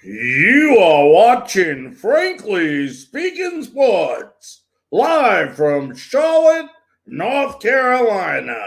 You are watching Frankly Speaking Sports, live from Charlotte, North Carolina.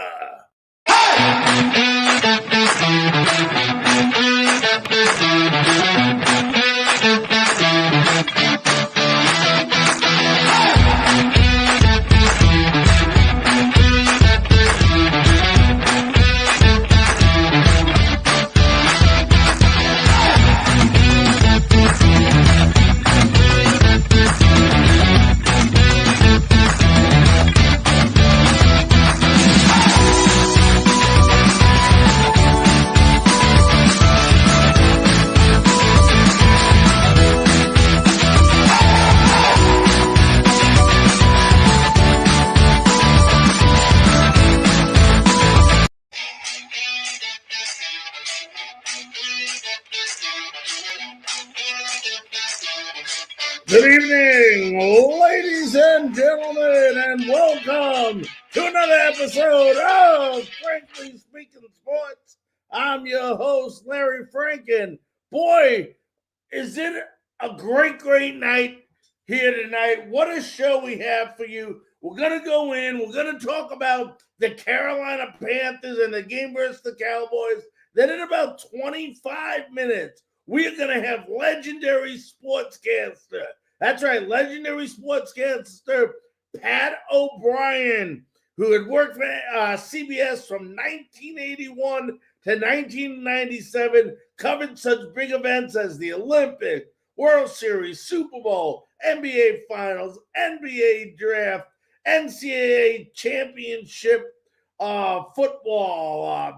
Good evening, ladies and gentlemen, and welcome to another episode of Frankly Speaking Sports. I'm your host, Larry Franken. Boy, is it a great night here tonight. What a show we have for you. We're going to go in. We're going to talk about the Carolina Panthers and the game versus the Cowboys. Then in about 25 minutes, we are going to have Legendary Sportscaster. That's right, Legendary Sportscaster Pat O'Brien, who had worked for CBS from 1981 to 1997, covered such big events as the Olympics, World Series, Super Bowl, NBA Finals, NBA Draft, NCAA Championship football,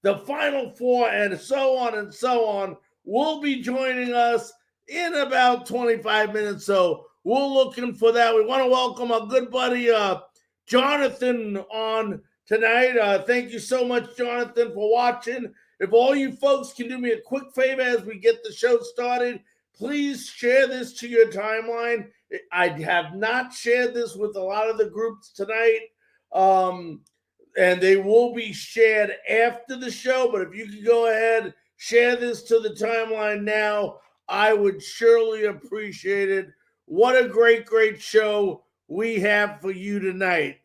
the Final Four, and so on, will be joining us in about 25 minutes. So we're looking for that. We want to welcome our good buddy Jonathan on tonight. Thank you so much, Jonathan, for watching. If all you folks can do me a quick favor as we get the show started, please share this to your timeline. I have not shared this with a lot of the groups tonight, and they will be shared after the show. But if you could go ahead, share this to the timeline now, I would surely appreciate it. What a great show we have for you tonight.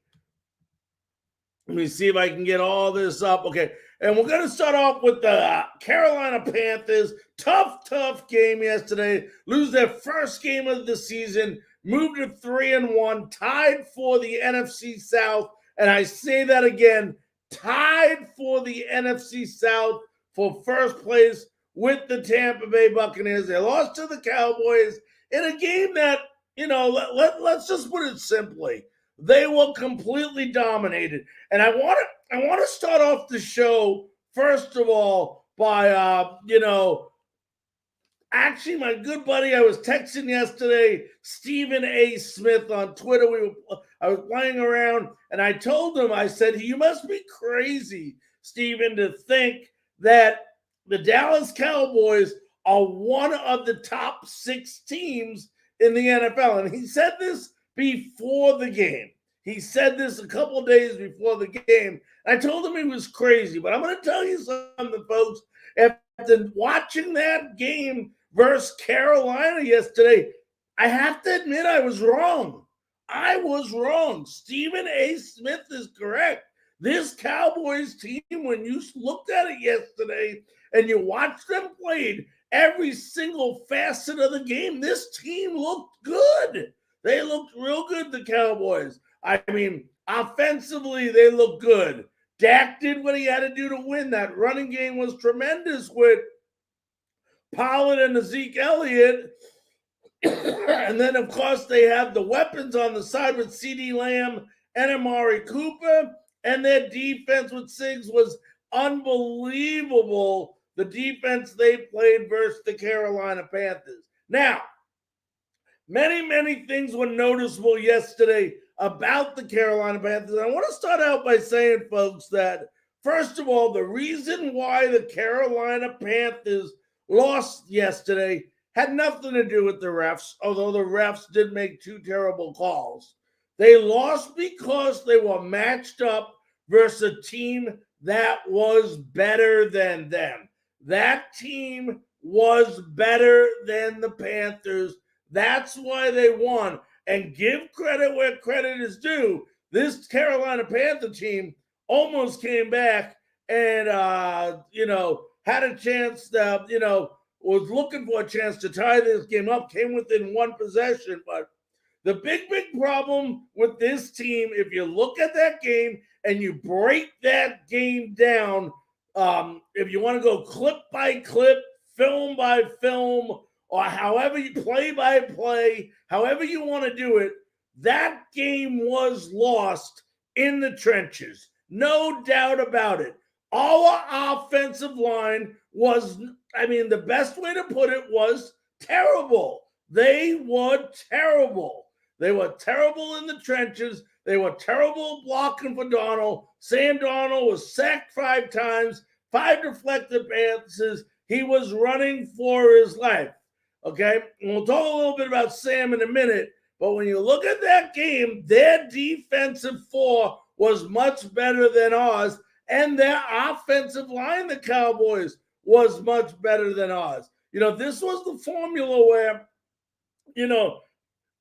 Let me see if I can get all this up. Okay, and we're going to start off with the Carolina Panthers. Tough game yesterday. Lose their first game of the season. Moved to 3-1. Tied for the NFC South. And I say that again. Tied for the NFC South for first place with the Tampa Bay Buccaneers. They lost to the Cowboys in a game that, let's just put it simply. They were completely dominated. And I want to start off the show, first of all, by, actually, my good buddy, I was texting yesterday, Stephen A. Smith on Twitter. I was playing around, and I told him, I said, you must be crazy, Stephen, to think that the Dallas Cowboys are one of the top 6 teams in the NFL. And he said this before the game. He said this a couple of days before the game. I told him he was crazy. But I'm going to tell you something, folks. After watching that game versus Carolina yesterday, I have to admit I was wrong. I was wrong. Stephen A. Smith is correct. This Cowboys team, when you looked at it yesterday and you watched them played every single facet of the game, this team looked good. They looked real good, the Cowboys. I mean, offensively, they looked good. Dak did what he had to do to win. That running game was tremendous with Pollard and Zeke Elliott. And then, of course, they have the weapons on the side with CeeDee Lamb and Amari Cooper. And their defense with Siggs was unbelievable, the defense they played versus the Carolina Panthers. Now, many things were noticeable yesterday about the Carolina Panthers. I want to start out by saying, folks, that, first of all, the reason why the Carolina Panthers lost yesterday had nothing to do with the refs, although the refs did make 2 terrible calls. They lost because they were matched up versus a team that was better than them. That team was better than the Panthers. That's why they won. And give credit where credit is due. This Carolina Panther team almost came back and, had a chance to, was looking for a chance to tie this game up, came within one possession. But the big problem with this team, if you look at that game and you break that game down, if you want to go clip by clip, film by film, or however you play by play, however you want to do it, that game was lost in the trenches. No doubt about it. Our offensive line was, the best way to put it was terrible. They were terrible. They were terrible in the trenches. They were terrible blocking for Darnold. Sam Darnold was sacked 5 times, 5 deflected passes. He was running for his life. Okay? And we'll talk a little bit about Sam in a minute. But when you look at that game, their defensive 4 was much better than ours. And their offensive line, the Cowboys, was much better than ours. This was the formula where,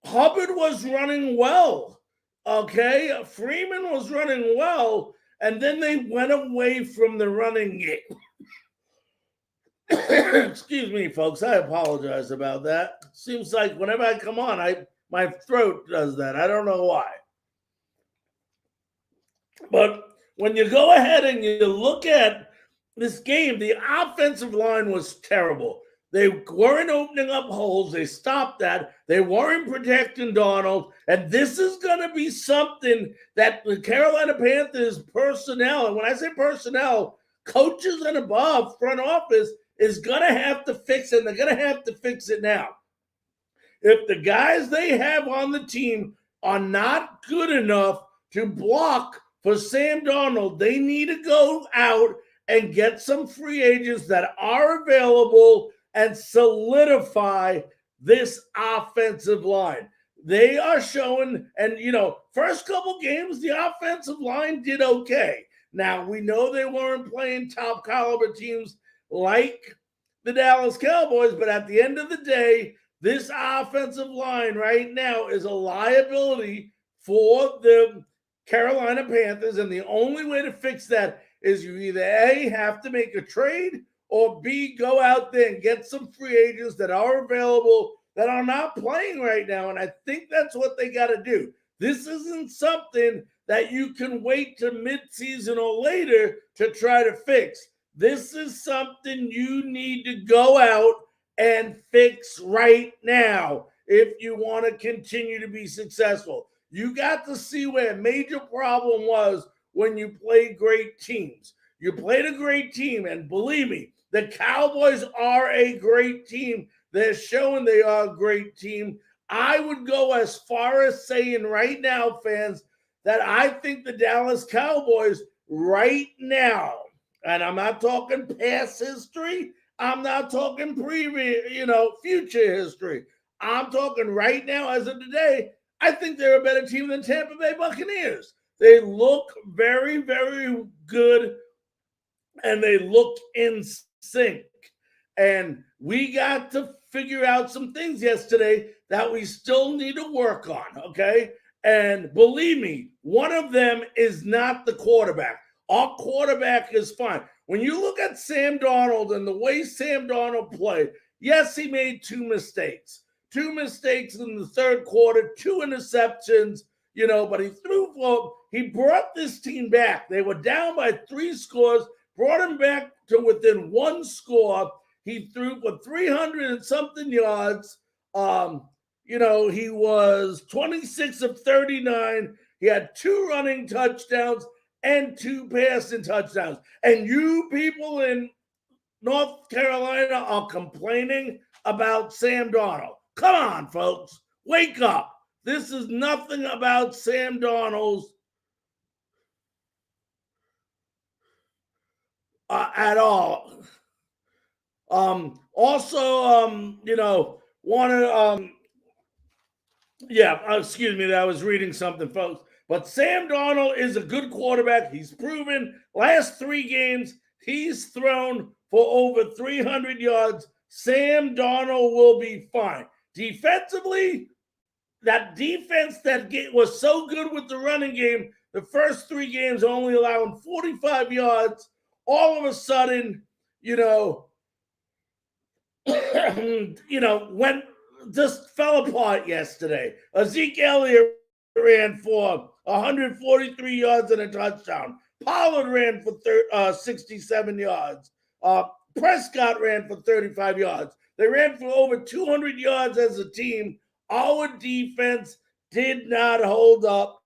Hubbard was running well. Okay? Freeman was running well. And then they went away from the running game. Excuse me, folks. I apologize about that. Seems like whenever I come on, my throat does that. I don't know why. But when you go ahead and you look at this game, the offensive line was terrible. They weren't opening up holes. They stopped that. They weren't protecting Darnold. And this is going to be something that the Carolina Panthers personnel, and when I say personnel, coaches and above, front office, is going to have to fix it, and they're going to have to fix it now. If the guys they have on the team are not good enough to block for Sam Darnold, they need to go out and get some free agents that are available and solidify this offensive line. They are showing, and first couple games, the offensive line did okay. Now, we know they weren't playing top caliber teams like the Dallas Cowboys, but at the end of the day, this offensive line right now is a liability for the Carolina Panthers, and the only way to fix that is you either A, have to make a trade, or B, go out there and get some free agents that are available that are not playing right now, and I think that's what they got to do. This isn't something that you can wait to midseason or later to try to fix. This is something you need to go out and fix right now if you want to continue to be successful. You got to see where a major problem was when you played great teams. You played a great team, and believe me, the Cowboys are a great team. They're showing they are a great team. I would go as far as saying right now, fans, that I think the Dallas Cowboys right now, and I'm not talking past history, I'm not talking future history. I'm talking right now as of today, I think they're a better team than Tampa Bay Buccaneers. They look very, very good, and they look in sync. And we got to figure out some things yesterday that we still need to work on, okay? And believe me, one of them is not the quarterback. Our quarterback is fine. When you look at Sam Darnold and the way Sam Darnold played, yes, he made 2 mistakes. 2 mistakes in the third quarter, 2 interceptions, but he brought this team back. They were down by 3 scores, brought him back to within 1 score. He threw for 300 and something yards. He was 26 of 39. He had 2 running touchdowns and 2 passing touchdowns. And you people in North Carolina are complaining about Sam Darnold. Come on, folks. Wake up. This is nothing about Sam Darnold's at all. Excuse me, I was reading something, folks. But Sam Darnold is a good quarterback. He's proven last 3 games, he's thrown for over 300 yards, Sam Darnold will be fine. Defensively, that defense that was so good with the running game, the first 3 games only allowing 45 yards, all of a sudden, went just fell apart yesterday. Zeke Elliott ran for 143 yards and a touchdown. Pollard ran for 67 yards. Prescott ran for 35 yards. They ran for over 200 yards as a team. Our defense did not hold up.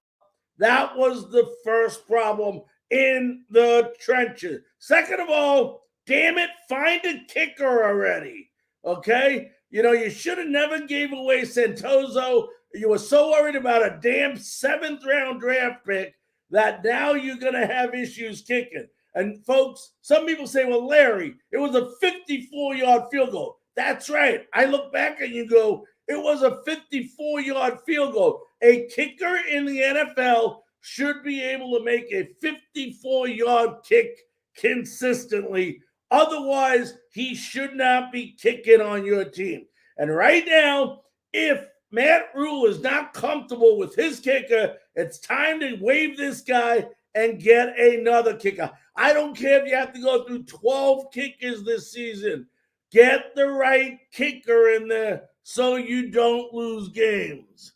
That was the first problem in the trenches. Second of all, damn it, find a kicker already. Okay? You should have never gave away Santoso. You were so worried about a damn 7th-round draft pick that now you're going to have issues kicking. And folks, some people say, well, Larry, it was a 54-yard field goal. That's right. I look back and you go, it was a 54-yard field goal. A kicker in the NFL should be able to make a 54-yard kick consistently. Otherwise, he should not be kicking on your team. And right now, if Matt Rule is not comfortable with his kicker, it's time to waive this guy and get another kicker. I don't care if you have to go through 12 kickers this season. Get the right kicker in there so you don't lose games.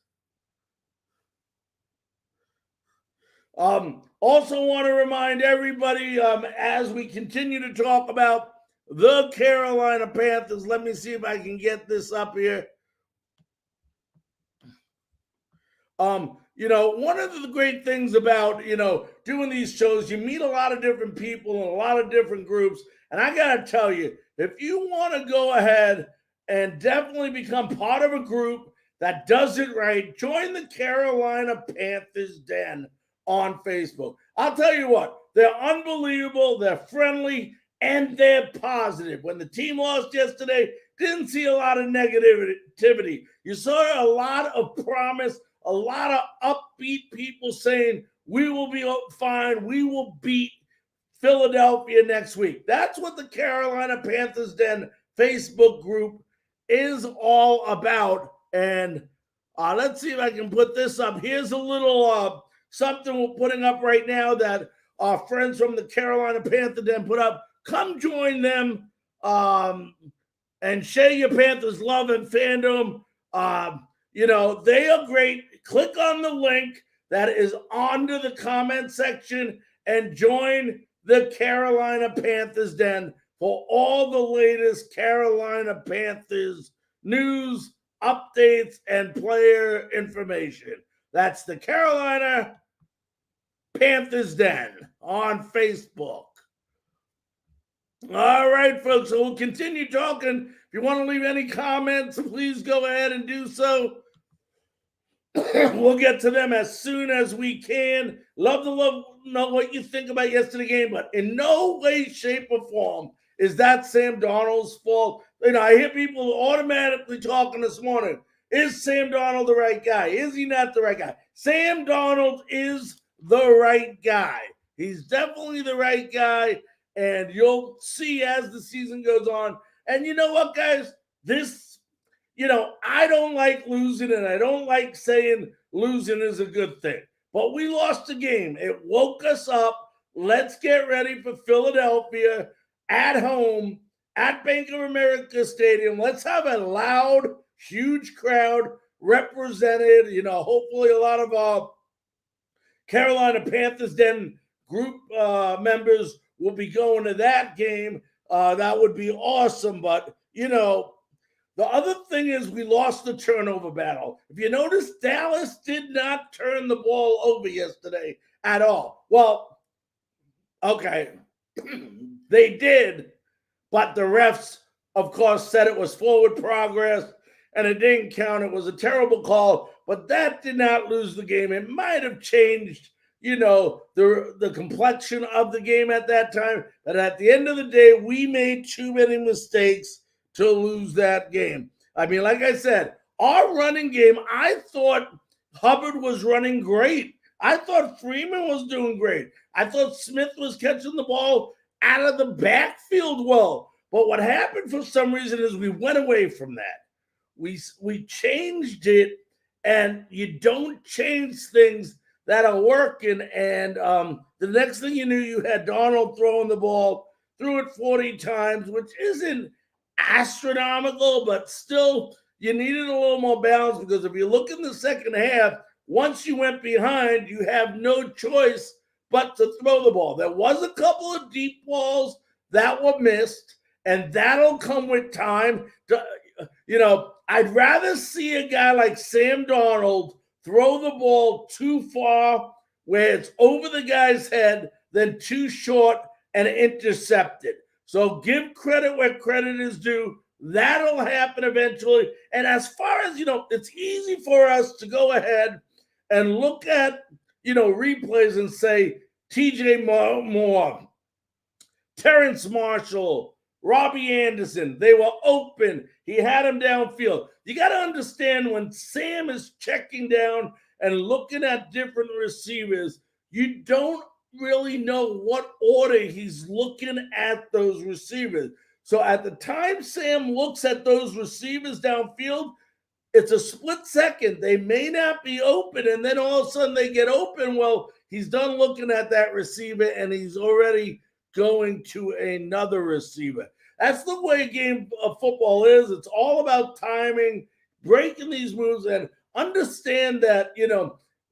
Also want to remind everybody, as we continue to talk about the Carolina Panthers, let me see if I can get this up here. One of the great things about, doing these shows, you meet a lot of different people and a lot of different groups. And I got to tell you, if you want to go ahead and definitely become part of a group that does it right, join the Carolina Panthers Den on Facebook. I'll tell you what, they're unbelievable, they're friendly, and they're positive. When the team lost yesterday, didn't see a lot of negativity. You saw a lot of promise, a lot of upbeat people saying, we will be fine, we will beat Philadelphia next week. That's what the Carolina Panthers Den Facebook group is all about. And let's see if I can put this up. Here's a little something we're putting up right now that our friends from the Carolina Panther Den put up. Come join them and share your Panthers love and fandom. They are great. Click on the link that is under the comment section and join the Carolina Panthers Den for all the latest Carolina Panthers news, updates, and player information. That's the Carolina Panthers Den on Facebook. All right, folks, so we'll continue talking. If you want to leave any comments, please go ahead and do so. We'll get to them as soon as we can. Love to know what you think about yesterday's game, but in no way, shape, or form is that Sam Darnold's fault. I hear people automatically talking this morning. Is Sam Darnold the right guy? Is he not the right guy? Sam Darnold is the right guy. He's definitely the right guy, and you'll see as the season goes on. And you know what, guys? I don't like losing, and I don't like saying losing is a good thing. But we lost the game. It woke us up. Let's get ready for Philadelphia at home at Bank of America Stadium. Let's have a loud, huge crowd represented. Hopefully a lot of our Carolina Panthers Den group members will be going to that game. That would be awesome. But, the other thing is we lost the turnover battle. If you notice, Dallas did not turn the ball over yesterday at all. Well, okay, they did, but the refs, of course, said it was forward progress, and it didn't count. It was a terrible call, but that did not lose the game. It might have changed, the complexion of the game at that time, but at the end of the day, we made too many mistakes to lose that game. I mean, like I said, our running game, I thought Hubbard was running great. I thought Freeman was doing great. I thought Smith was catching the ball out of the backfield well. But what happened for some reason is we went away from that. We changed it, and you don't change things that are working. And the next thing you knew, you had Darnold throwing the ball, threw it 40 times, which isn't astronomical, but still you needed a little more balance, because if you look in the second half, once you went behind, you have no choice but to throw the ball. There was a couple of deep balls that were missed, and that'll come with time. I'd rather see a guy like Sam Darnold throw the ball too far where it's over the guy's head than too short and intercepted. So give credit where credit is due. That'll happen eventually. And as far as, it's easy for us to go ahead and look at, replays and say, TJ Moore, Terrence Marshall, Robbie Anderson, they were open. He had him downfield. You got to understand, when Sam is checking down and looking at different receivers, you don't really know what order he's looking at those receivers. So at the time Sam looks at those receivers downfield, it's a split second. They may not be open, and then all of a sudden they get open. Well, he's done looking at that receiver, and he's already going to another receiver. That's the way a game of football is. It's all about timing, breaking these moves, and understand that,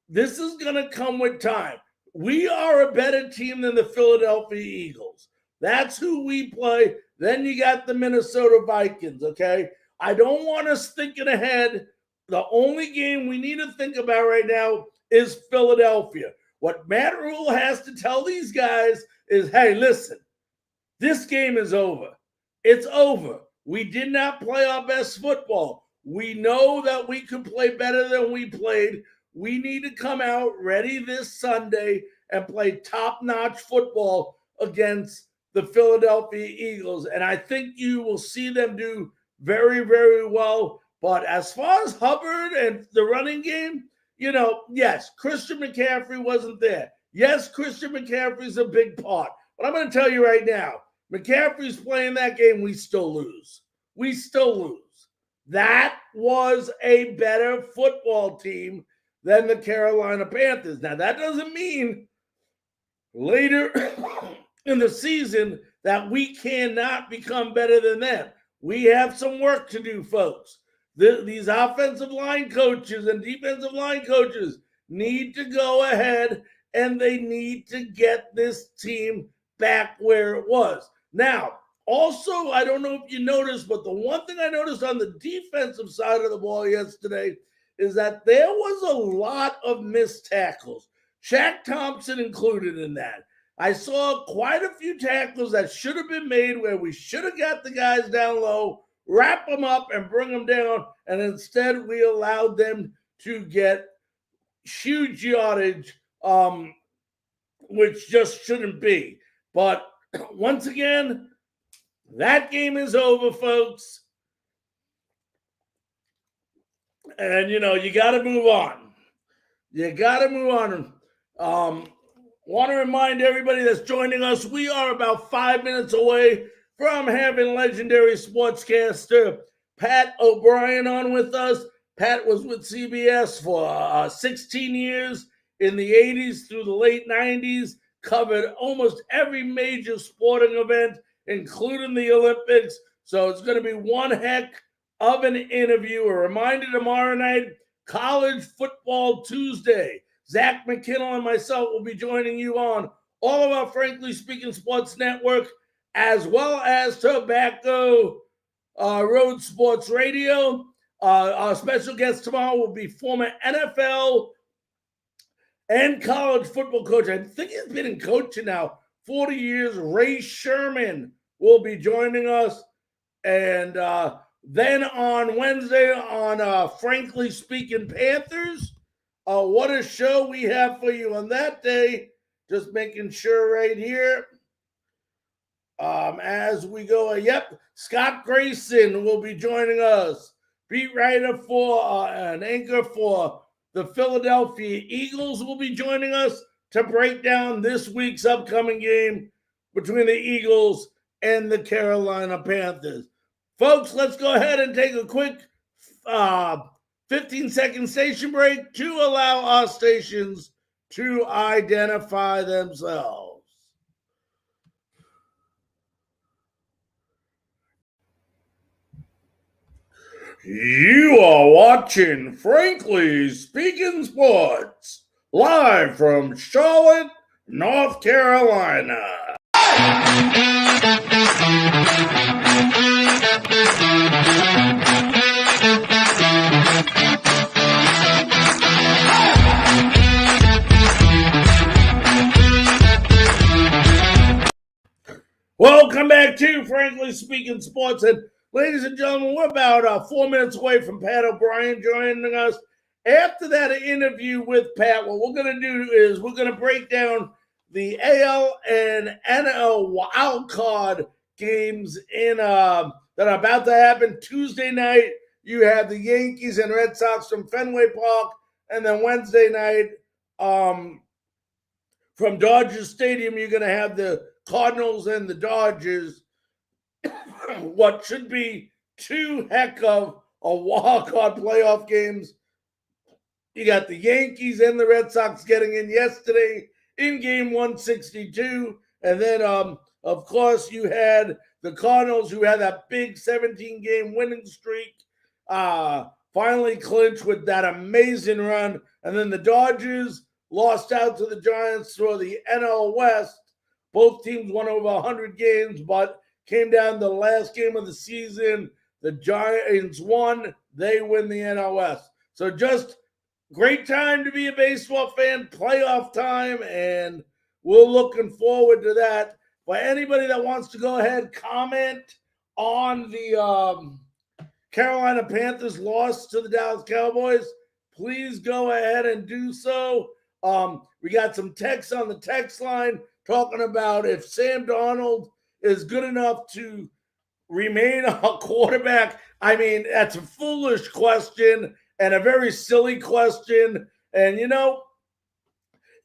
this is going to come with time. We are a better team than the Philadelphia Eagles. That's who we play. Then you got the Minnesota Vikings, okay? I don't want us thinking ahead. The only game we need to think about right now is Philadelphia. What Matt Rule has to tell these guys is, hey, listen, this game is over. It's over. We did not play our best football. We know that we could play better than we played. We need to come out ready this Sunday and play top-notch football against the Philadelphia Eagles. And I think you will see them do very, very well. But as far as Hubbard and the running game, yes, Christian McCaffrey wasn't there. Yes, Christian McCaffrey's a big part. But I'm going to tell you right now, McCaffrey's playing that game, we still lose. We still lose. That was a better football team than the Carolina Panthers. Now, that doesn't mean later in the season that we cannot become better than them. We have some work to do, folks. These offensive line coaches and defensive line coaches need to go ahead, and they need to get this team back where it was. Now, also, I don't know if you noticed, but the one thing I noticed on the defensive side of the ball yesterday is that there was a lot of missed tackles. Shaq Thompson included in that. I saw quite a few tackles that should have been made where we should have got the guys down low, wrap them up, and bring them down, and instead we allowed them to get huge yardage, which just shouldn't be. But once again, that game is over, folks. And, you got to move on. You got to move on. Want to remind everybody that's joining us, we are about 5 minutes away from having legendary sportscaster Pat O'Brien on with us. Pat was with CBS for 16 years in the 80s through the late 90s, covered almost every major sporting event, including the Olympics. So it's going to be one heck of an interview. A reminder tomorrow night, College Football Tuesday. Zach McKinnell and myself will be joining you on all of our Frankly Speaking Sports Network, as well as Tobacco Road Sports Radio. Our special guest tomorrow will be former NFL and college football coach. I think he's been in coaching now 40 years. Ray Sherman will be joining us. And then on Wednesday on Frankly Speaking Panthers, what a show we have for you on that day. Just making sure right here. As we go, Scott Grayson will be joining us. Beat writer for an anchor for the Philadelphia Eagles will be joining us to break down this week's upcoming game between the Eagles and the Carolina Panthers. Folks, let's go ahead and take a quick 15-second station break to allow our stations to identify themselves. You are watching Frankly Speaking Sports, live from Charlotte, North Carolina. Welcome back to Frankly Speaking Sports. And ladies and gentlemen, we're about 4 minutes away from Pat O'Brien joining us. After that interview with Pat, what we're going to do is we're going to break down the AL and NL wild card games in that are about to happen. Tuesday night, you have the Yankees and Red Sox from Fenway Park, and then Wednesday night from Dodger Stadium, you're going to have the Cardinals and the Dodgers. What should be two heck of a wild card playoff games. You got the Yankees and the Red Sox getting in yesterday in game 162. And then, of course, you had the Cardinals, who had that big 17-game winning streak, finally clinched with that amazing run. And then the Dodgers lost out to the Giants for the NL West. Both teams won over 100 games, but came down to the last game of the season. The Giants won. They win the NL West. So just great time to be a baseball fan, playoff time, and we're looking forward to that. For anybody that wants to go ahead, comment on the Carolina Panthers loss to the Dallas Cowboys, please go ahead and do so. We got some texts on the text line talking about if Sam Darnold is good enough to remain a quarterback. I mean, that's a foolish question and a very silly question. And, you know,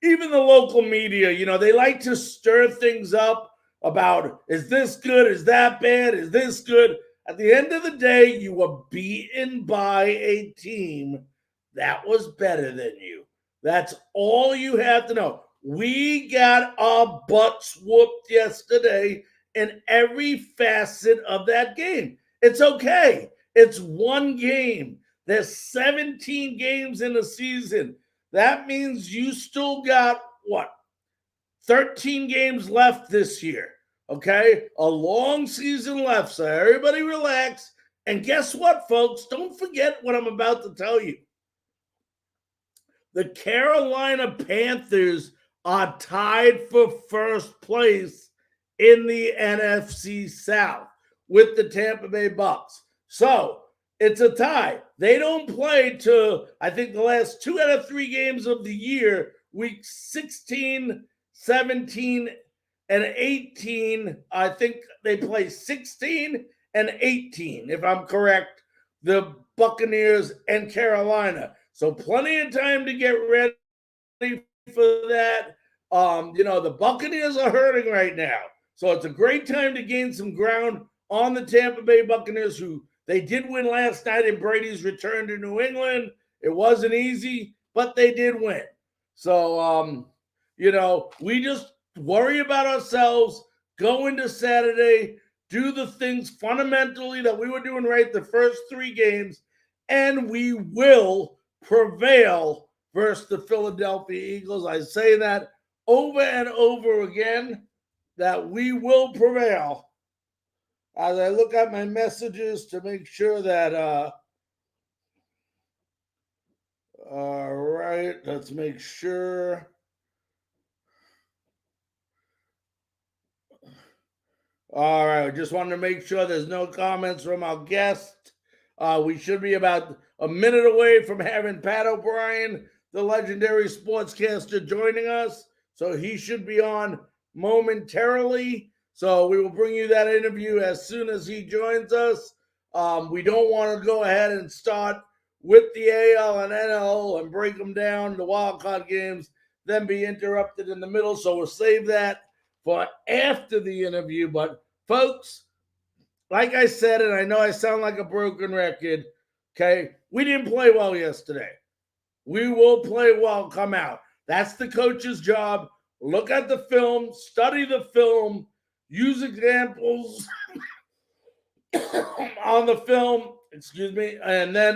even the local media, you know, they like to stir things up about, is this good? Is that bad? Is this good? At the end of the day, you were beaten by a team that was better than you. That's all you have to know. We got our butts whooped yesterday in every facet of that game. It's okay. It's one game. There's 17 games in a season. That means you still got, 13 games left this year, okay? A long season left, so everybody relax. And guess what, folks? Don't forget what I'm about to tell you. The Carolina Panthers are tied for first place in the NFC South with the Tampa Bay Bucks. So it's a tie. They don't play to, I think, the last 2 out of 3 games of the year, week 16, 17, and 18. I think they play 16 and 18, if I'm correct, the Buccaneers and Carolina. So plenty of time to get ready for that. You know, the Buccaneers are hurting right now. So it's a great time to gain some ground on the Tampa Bay Buccaneers, who they did win last night in Brady's return to New England. It wasn't easy, but they did win. So, you know, we just worry about ourselves, go into Saturday, do the things fundamentally that we were doing right the first 3 games, and we will prevail versus the Philadelphia Eagles. I say that over and over again, that we will prevail. As I look at my messages to make sure that, all right, let's make sure. All right, I just wanted to make sure there's no comments from our guest. We should be about a minute away from having Pat O'Brien, the legendary sportscaster, joining us. So he should be on momentarily. So we will bring you that interview as soon as he joins us. We don't want to go ahead and start with the AL and NL and break them down, the wildcard games, then be interrupted in the middle. So we'll save that for after the interview. But Folks, like I said, and I know I sound like a broken record, okay, we didn't play well yesterday. We will play well, come out. That's the coach's job. Look at the film, study the film, use examples on the film, and then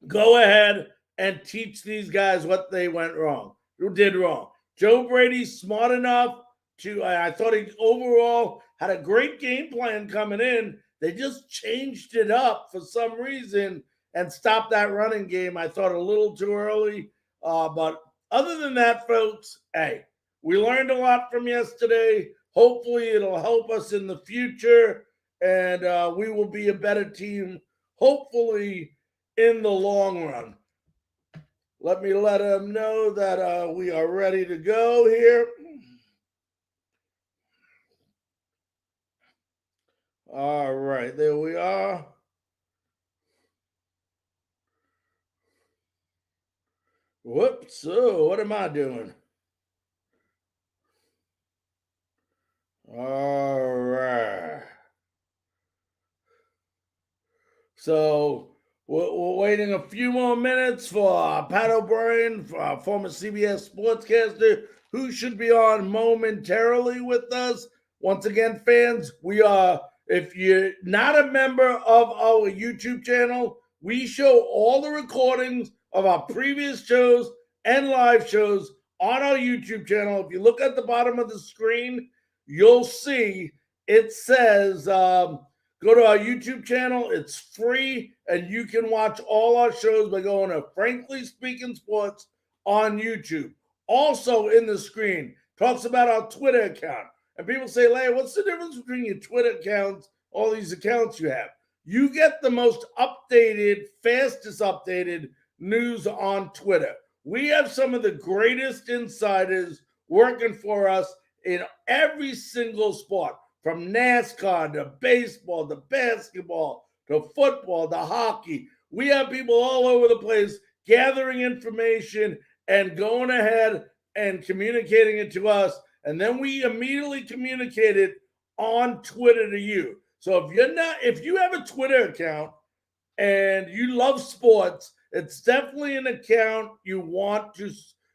go ahead and teach these guys what they went wrong, who did wrong. Joe Brady's smart enough to, I thought he overall had a great game plan coming in. They just changed it up for some reason and stopped that running game. I thought a little too early. But other than that, folks, hey, we learned a lot from yesterday. Hopefully it'll help us in the future, and we will be a better team, hopefully, in the long run. Let me let them know that we are ready to go here. All right, there we are. Whoops, so what am I doing? All right. So we're waiting a few more minutes for Pat O'Brien, former CBS Sportscaster, who should be on momentarily with us. Once again, fans, we are, if you're not a member of our YouTube channel, we show all the recordings of our previous shows and live shows on our YouTube channel. If you look at the bottom of the screen, you'll see it says, go to our YouTube channel. It's free, and you can watch all our shows by going to Frankly Speaking Sports on YouTube. Also in the screen, talks about our Twitter account. And people say, Larry, what's the difference between your Twitter accounts, all these accounts you have? You get the most updated, fastest updated news on Twitter. We have some of the greatest insiders working for us in every single sport, from NASCAR to baseball to basketball to football to hockey. We have people all over the place gathering information and going ahead and communicating it to us. And then we immediately communicate it on Twitter to you. So if you have a Twitter account and you love sports, it's definitely an account you want to,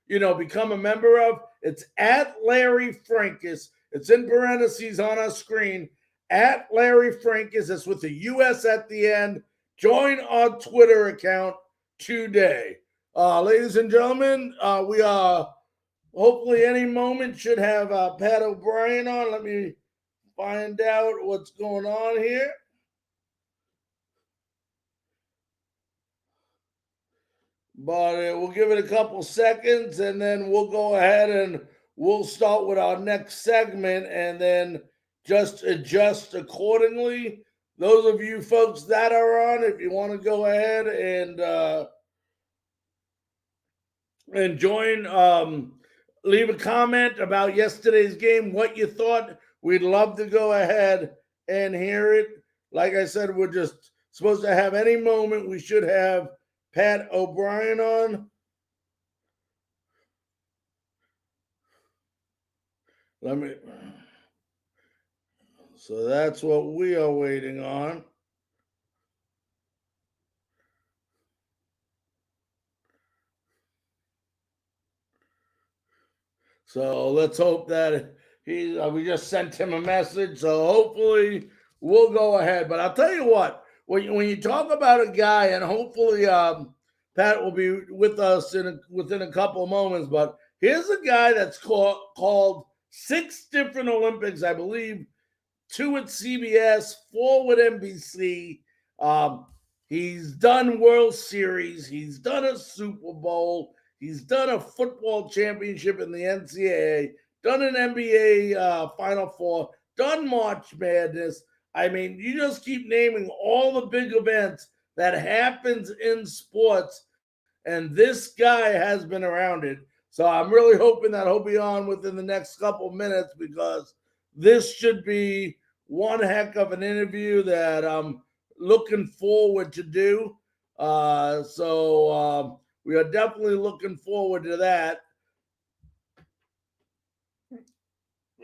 become a member of. It's at Larry Frankus. It's in parentheses on our screen. At Larry Frankus. It's with the US at the end. Join our Twitter account today. Ladies and gentlemen, we are hopefully any moment should have Pat O'Brien on. Let me find out what's going on here. But we'll give it a couple seconds, and then we'll go ahead and we'll start with our next segment and then just adjust accordingly. Those of you folks that are on, if you want to go ahead and join, leave a comment about yesterday's game, what you thought. We'd love to go ahead and hear it. Like I said, we're just supposed to have any moment. We should have Pat O'Brien on. So that's what we are waiting on. So let's hope that we just sent him a message. So hopefully we'll go ahead. But I'll tell you what, when you talk about a guy, and hopefully Pat will be with us within a couple of moments, but here's a guy that's called 6 different Olympics, I believe, 2 at CBS, 4 with NBC. He's done World Series. He's done a Super Bowl. He's done a football championship in the NCAA, done an NBA Final Four, done March Madness. I mean, you just keep naming all the big events that happens in sports, and this guy has been around it. So I'm really hoping that he'll be on within the next couple minutes, because this should be one heck of an interview that I'm looking forward to do. So we are definitely looking forward to that.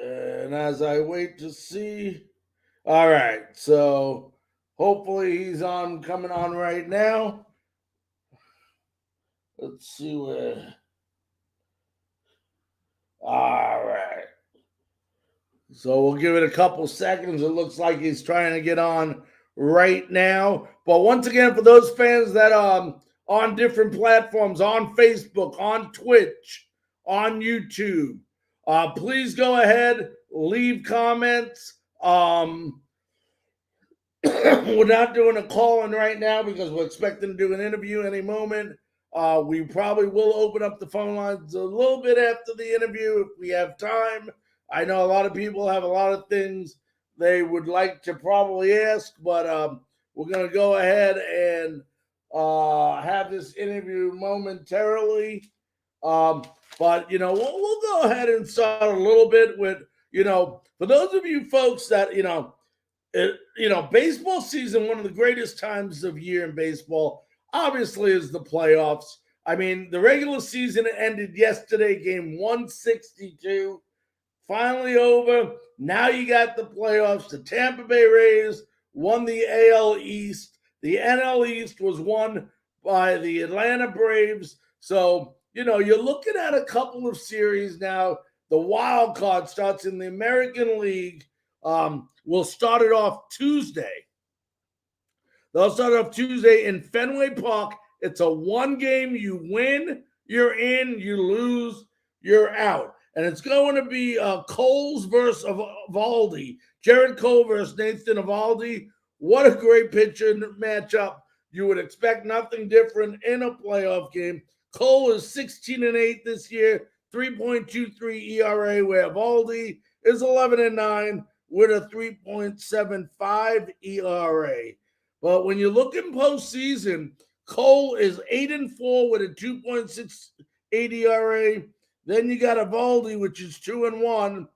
And as I wait to see, all right, so hopefully he's coming on right now. Let's see where. All right. So we'll give it a couple seconds. It looks like he's trying to get on right now. But once again, for those fans that on different platforms, on Facebook, on Twitch, on YouTube, please go ahead, leave comments. We're not doing a call-in right now because we're expecting to do an interview any moment. We probably will open up the phone lines a little bit after the interview if we have time. I know a lot of people have a lot of things they would like to probably ask, but we're going to go ahead and have this interview momentarily. But, we'll go ahead and start a little bit with, for those of you folks that, baseball season, one of the greatest times of year in baseball, obviously, is the playoffs. I mean, the regular season ended yesterday, game 162. Finally over. Now you got the playoffs. The Tampa Bay Rays won the AL East. The NL East was won by the Atlanta Braves. So, you're looking at a couple of series now. The wild card starts in the American League. We'll start it off Tuesday. They'll start off Tuesday in Fenway Park. It's a one game. You win, you're in. You lose, you're out. And it's going to be Coles versus Eovaldi. Jared Cole versus Nathan Eovaldi. What a great pitcher matchup. You would expect nothing different in a playoff game. Cole is 16-8 this year, 3.23 ERA, where Eovaldi is 11-9 with a 3.75 ERA. But when you look in postseason, Cole is 8-4 with a 2.68 ERA. Then you got Eovaldi, which is 2-1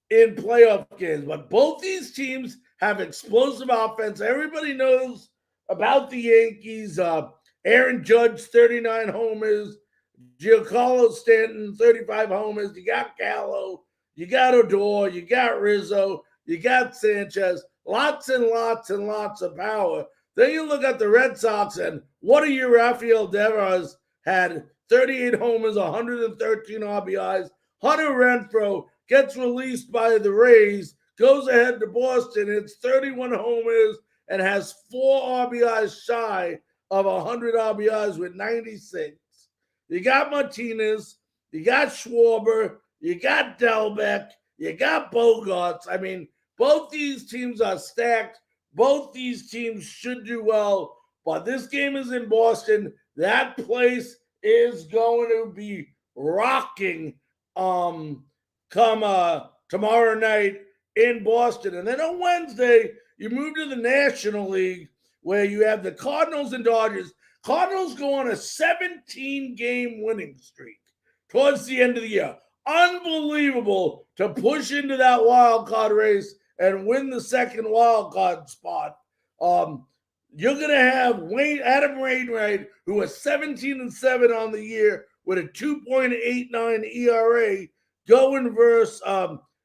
in playoff games. But both these teams have explosive offense. Everybody knows about the Yankees. Aaron Judge, 39 homers. Giancarlo Stanton, 35 homers. You got Gallo. You got Odor. You got Rizzo. You got Sanchez. Lots and lots and lots of power. Then you look at the Red Sox, and what a year Rafael Devers had. 38 homers, 113 RBIs. Hunter Renfroe gets released by the Rays, goes ahead to Boston. It's 31 homers and has 4 RBIs shy of 100 RBIs with 96. You got Martinez, you got Schwarber, you got Delbeck, you got Bogarts. I mean, both these teams are stacked. Both these teams should do well, but this game is in Boston. That place is going to be rocking come tomorrow night in Boston. And then on Wednesday, you move to the National League where you have the Cardinals and Dodgers. Cardinals go on a 17-game winning streak towards the end of the year. Unbelievable to push into that wild card race and win the second wild card spot. You're going to have Adam Wainwright, who was 17-7 on the year with a 2.89 ERA, going versus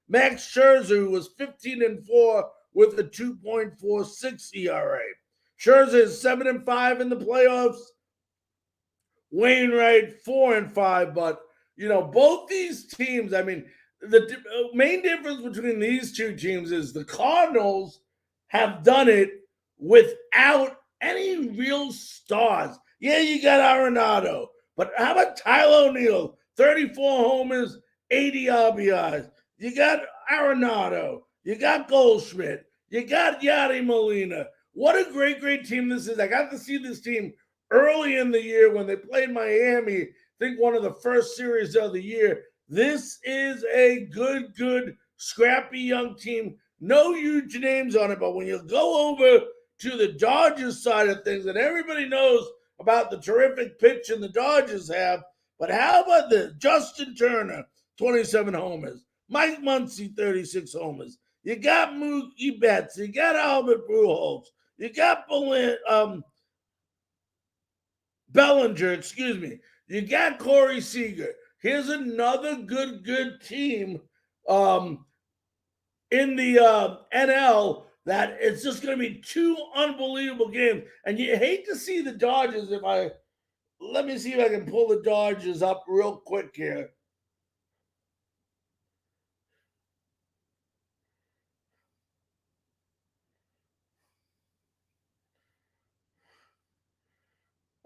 Max Scherzer, who was 15-4 with a 2.46 ERA. Scherzer is 7-5 in the playoffs. Wainwright 4-5, but both these teams. I mean, the main difference between these two teams is the Cardinals have done it without any real stars. Yeah, you got Arenado, but how about Tyler O'Neill? 34 homers, 80 RBIs. You got Arenado. You got Goldschmidt. You got Yadi Molina. What a great, great team this is. I got to see this team early in the year when they played Miami. I think one of the first series of the year. This is a good, scrappy young team. No huge names on it, but when you go over to the Dodgers side of things, and everybody knows about the terrific pitch the Dodgers have, but how about the Justin Turner, 27 homers, Mike Muncy, 36 homers. You got Mookie Betts, you got Albert Pujols, you got Bellinger, you got Corey Seager, here's another good team in the NL that it's just going to be two unbelievable games. And you hate to see the Dodgers. Let me see if I can pull the Dodgers up real quick here.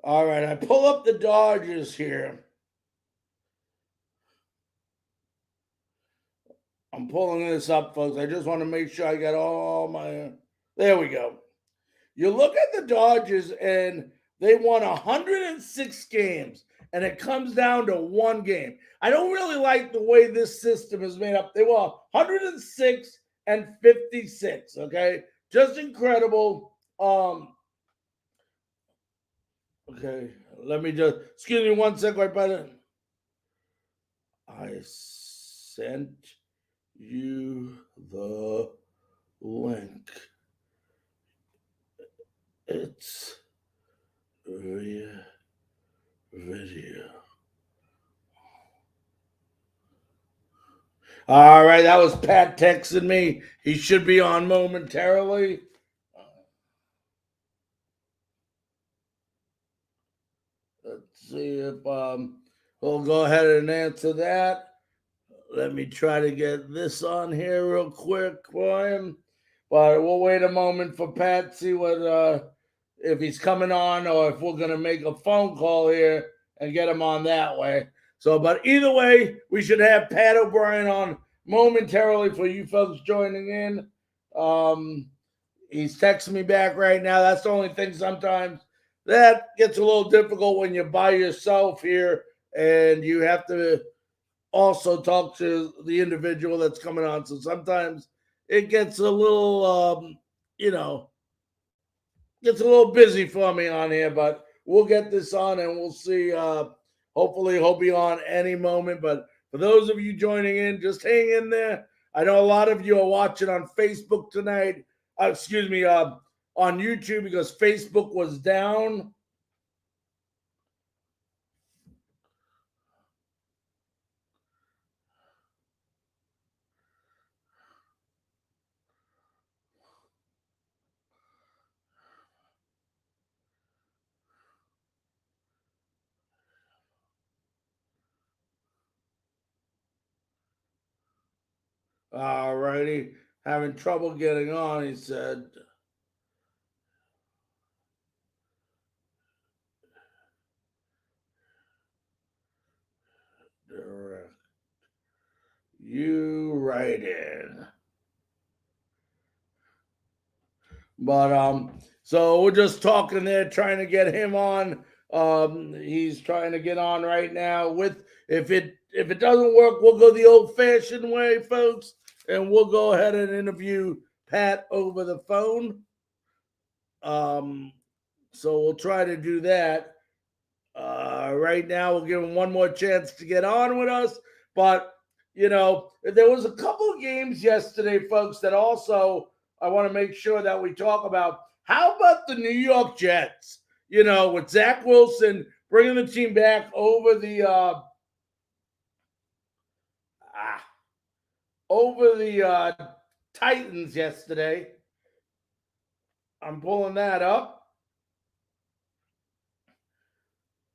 All right, I pull up the Dodgers here. I'm pulling this up, folks. I just want to make sure I got all my... There we go. You look at the Dodgers, and they won 106 games, and it comes down to one game. I don't really like the way this system is made up. They were 106 and 56, okay? Just incredible. Okay, let me just... Excuse me one second, right by the... I sent you the link. It's video. All right, that was Pat texting me. He should be on momentarily. Let's see if we'll go ahead and answer that. Let me try to get this on here real quick for him. But we'll wait a moment for Pat, see what if he's coming on or if we're going to make a phone call here and get him on that way. So, but either way, we should have Pat O'Brien on momentarily for you folks joining in. He's texting me back right now. That's the only thing sometimes that gets a little difficult when you're by yourself here and you have to also talk to the individual that's coming on. So sometimes it gets a little, gets a little busy for me on here, but we'll get this on and we'll see. Hopefully he'll be on any moment. But for those of you joining in, just hang in there. I know a lot of you are watching on Facebook tonight. On YouTube because Facebook was down. All righty. Having trouble getting on, he said. Direct. You write in. But so we're just talking there, trying to get him on. He's trying to get on right now. If it doesn't work, we'll go the old-fashioned way, folks, and we'll go ahead and interview Pat over the phone. So we'll try to do that. Right now, we'll give him one more chance to get on with us. But, there was a couple of games yesterday, folks, that also I want to make sure that we talk about. How about the New York Jets? With Zach Wilson bringing the team back over the Titans yesterday. I'm pulling that up.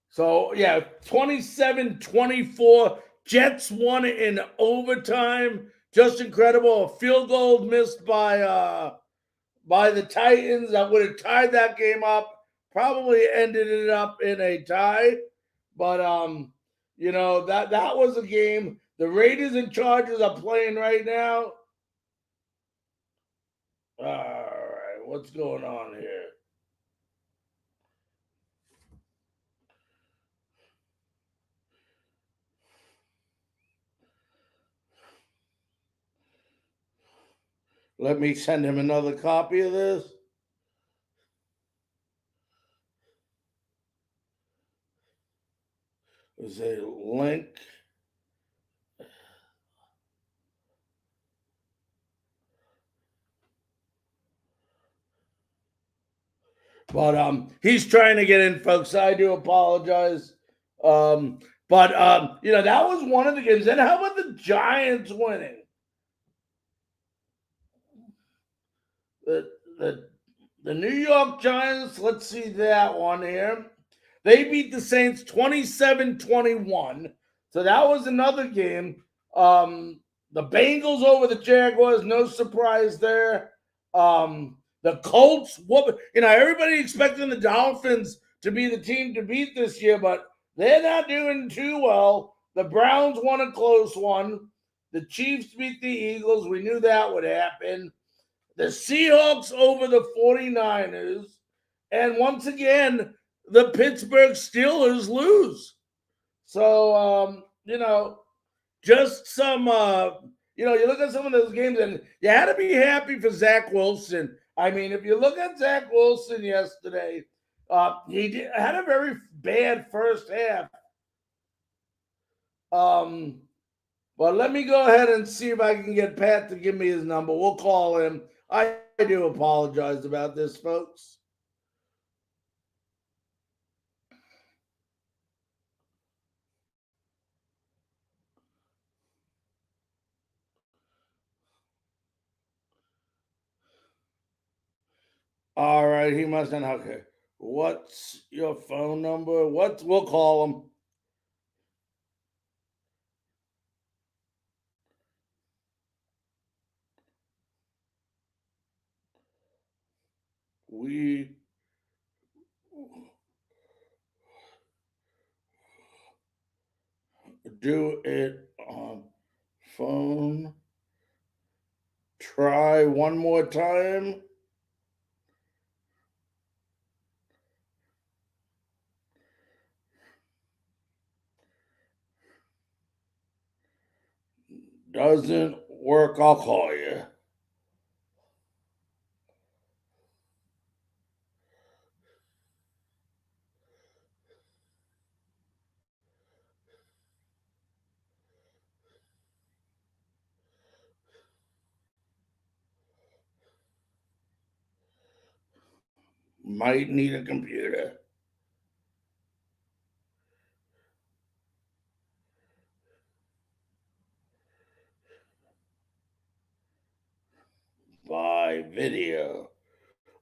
So, yeah, 27-24. Jets won it in overtime. Just incredible. A field goal missed by the Titans that would have tied that game up. Probably ended it up in a tie. But, that was a game. The Raiders and Chargers are playing right now. All right, what's going on here? Let me send him another copy of this. There's a link. But he's trying to get in, folks. I do apologize. But But, that was one of the games. And how about the Giants winning? The New York Giants, let's see that one here. They beat the Saints 27-21. So that was another game. The Bengals over the Jaguars, no surprise there. The Colts, everybody expecting the Dolphins to be the team to beat this year, but they're not doing too well. The Browns won a close one. The Chiefs beat the Eagles. We knew that would happen. The Seahawks over the 49ers. And once again, the Pittsburgh Steelers lose. So, just some, you look at some of those games and you had to be happy for Zach Wilson. I mean, if you look at Zach Wilson yesterday, he had a very bad first half. But let me go ahead and see if I can get Pat to give me his number. We'll call him. I do apologize about this, folks. All right, he must not. Okay. What's your phone number? We'll call him. We do it on phone. Try one more time. Doesn't work, I'll call you. Might need a computer. By video.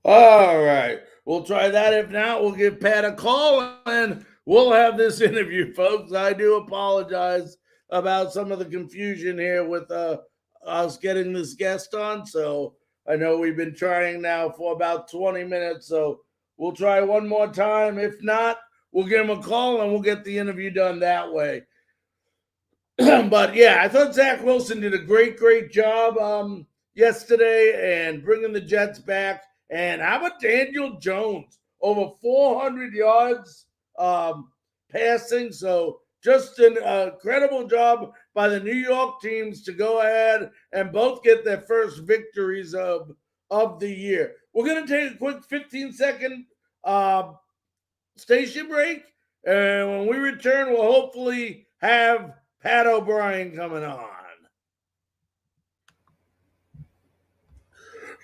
All right. We'll try that. If not, we'll give Pat a call and we'll have this interview, folks. I do apologize about some of the confusion here with us getting this guest on. So I know we've been trying now for about 20 minutes. So we'll try one more time. If not, we'll give him a call and we'll get the interview done that way. But yeah, I thought Zach Wilson did a great job yesterday and bringing the Jets back. And how about Daniel Jones? Over 400 yards passing. So just an incredible job by the New York teams to go ahead and both get their first victories of the year. We're going to take a quick 15-second station break. And when we return, we'll hopefully have Pat O'Brien coming on.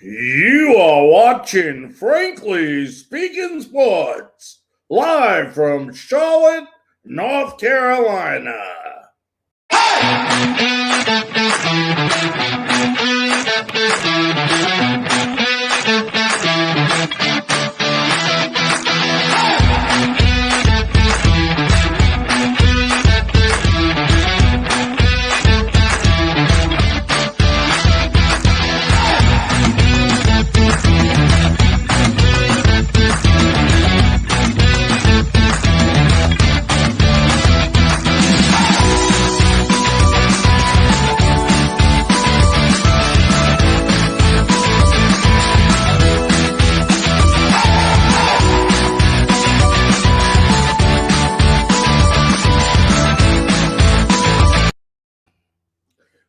You are watching Frankly Speaking Sports, live from Charlotte, North Carolina.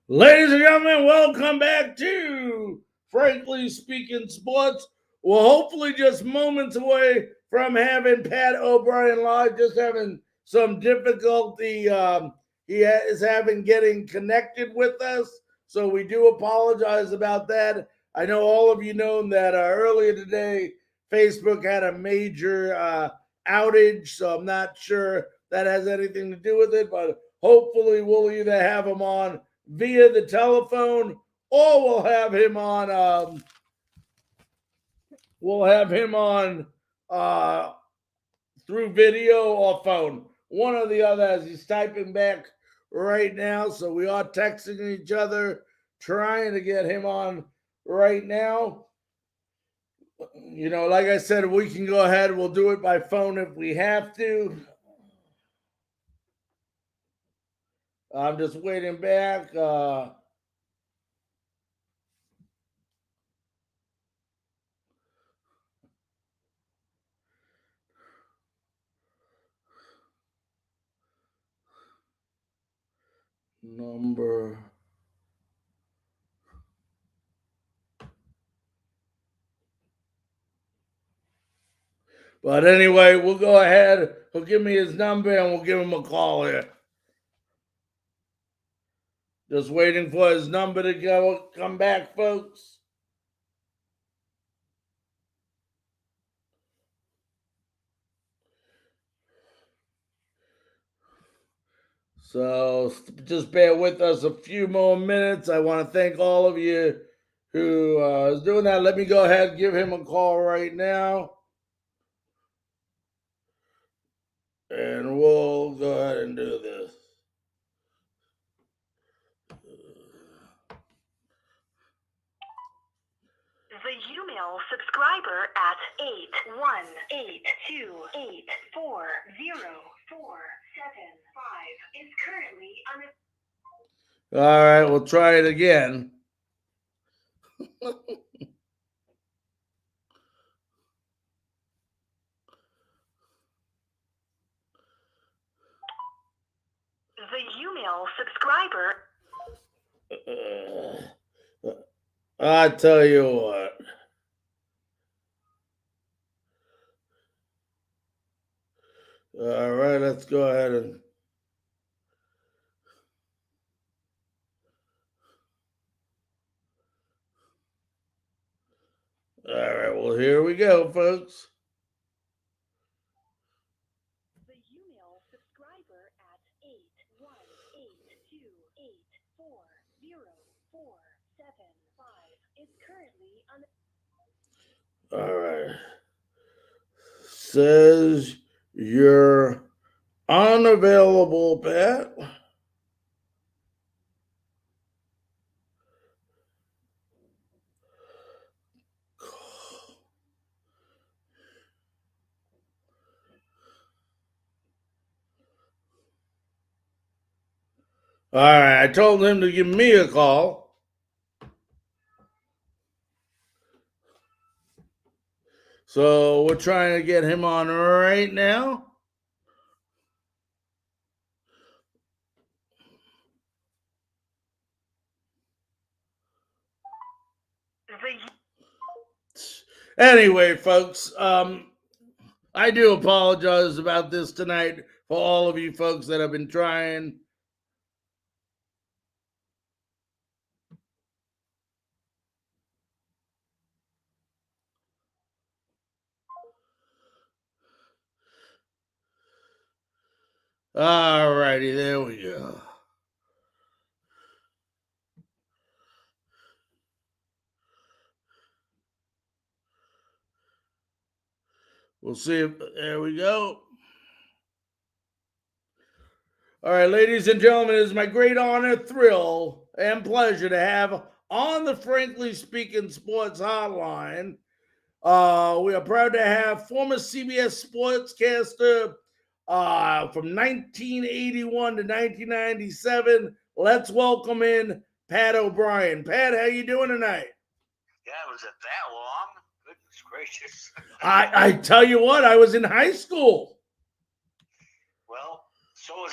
Ladies and gentlemen, welcome back to Frankly Speaking Sports. We're hopefully just moments away from having Pat O'Brien live, just having some difficulty he is having getting connected with us. So we do apologize about that. I know all of you know that earlier today, Facebook had a major outage, so I'm not sure that has anything to do with it, but hopefully we'll either have him on via the telephone or we'll have him on through video or phone. One or the other, as he's typing back right now. So we are texting each other, trying to get him on right now. You know, like I said, we can go ahead. We'll do it by phone if we have to. I'm just waiting back. Number. But anyway, we'll go ahead. He'll give me his number and we'll give him a call here. Just waiting for his number to come back, folks. So just bear with us a few more minutes. I want to thank all of you who is doing that. Let me go ahead and give him a call right now. And we'll go ahead and do this. The email subscriber at 81828404755 is currently All right, we'll try it again. The email subscriber. I tell you what. All right, let's go ahead and. All right, well, here we go, folks. The email subscriber at 81828404755 is currently All right. Says you're unavailable, Pat. All right, I told him to give me a call. So we're trying to get him on right now. Anyway, folks, I do apologize about this tonight for all of you folks that have been trying. All righty, there we go. We'll see if, there we go. All right, ladies and gentlemen, it is my great honor, thrill, and pleasure to have on the Frankly Speaking Sports Hotline. We are proud to have former CBS Sportscaster from 1981 to 1997. Let's welcome in Pat O'Brien. Pat, how you doing tonight? Yeah, was it that long? Goodness gracious. I tell you what, I was in high school. Well, so was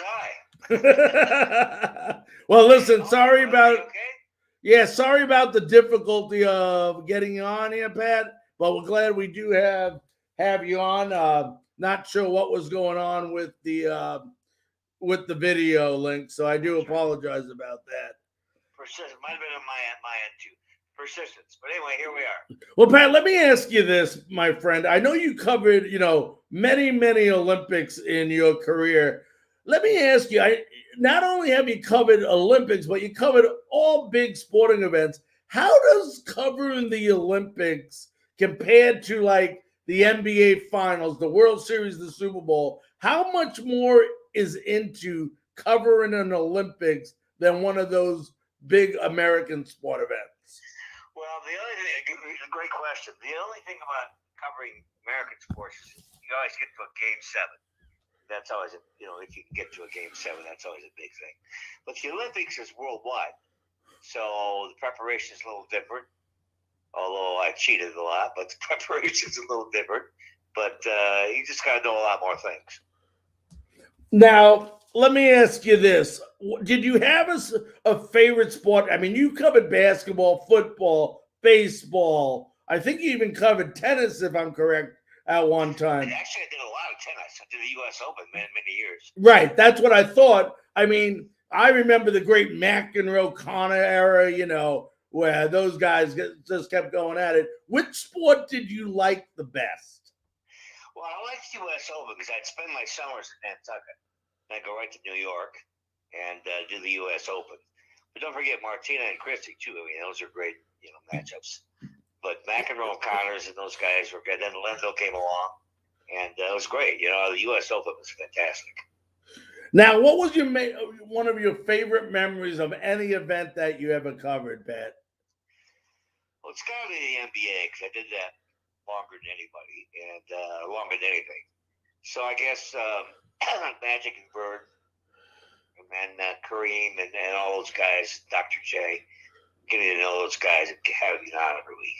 I. Well, listen, sorry about okay? Yeah, sorry about the difficulty of getting you on here, Pat, but we're glad we do have you on. Not sure what was going on with the video link, so I do apologize about that. For sure, it might have been on my end too. persistence. But anyway, here we are. Well, Pat, let me ask you this, my friend. I know you covered, many, many Olympics in your career. Let me ask you, not only have you covered Olympics, but you covered all big sporting events. How does covering the Olympics compared to like the NBA Finals, the World Series, the Super Bowl, how much more is into covering an Olympics than one of those big American sport events? Well, the only thing, a great question. The only thing about covering American sports is you always get to a game 7. That's always, if you can get to a game 7, that's always a big thing. But the Olympics is worldwide. So the preparation is a little different. Although I cheated a lot, but the preparation is a little different. But you just got to know a lot more things. Now, let me ask you this. Did you have a favorite sport? I mean, you covered basketball, football, baseball. I think you even covered tennis, if I'm correct, at one time. Actually, I did a lot of tennis. I did the U.S. Open many years. Right. That's what I thought. I mean, I remember the great McEnroe Connor era, where those guys just kept going at it. Which sport did you like the best? Well, I liked the U.S. Open because I'd spend my summers in Nantucket. And I'd go right to New York and do the U.S. Open. But don't forget Martina and Christie, too. I mean, those are great, matchups. But McEnroe and Connors and those guys were good. Then Linville came along, and it was great. The U.S. Open was fantastic. Now, what was one of your favorite memories of any event that you ever covered, Pat? Well, it's got to be the NBA because I did that longer than anybody and longer than anything. So I guess Magic and Bird and Kareem and all those guys, Dr. J, getting to know those guys and having it on every week.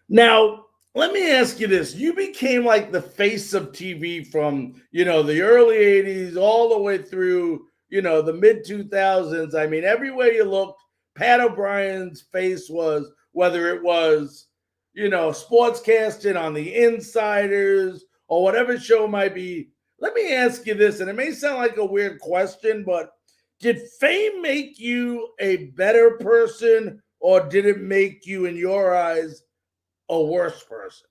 Now, let me ask you this. You became like the face of TV from, the early 80s all the way through, the mid-2000s. I mean, everywhere you looked, Pat O'Brien's face was, whether it was, sportscasting on the Insiders or whatever show might be. Let me ask you this, and it may sound like a weird question, but did fame make you a better person, or did it make you, in your eyes, a worse person?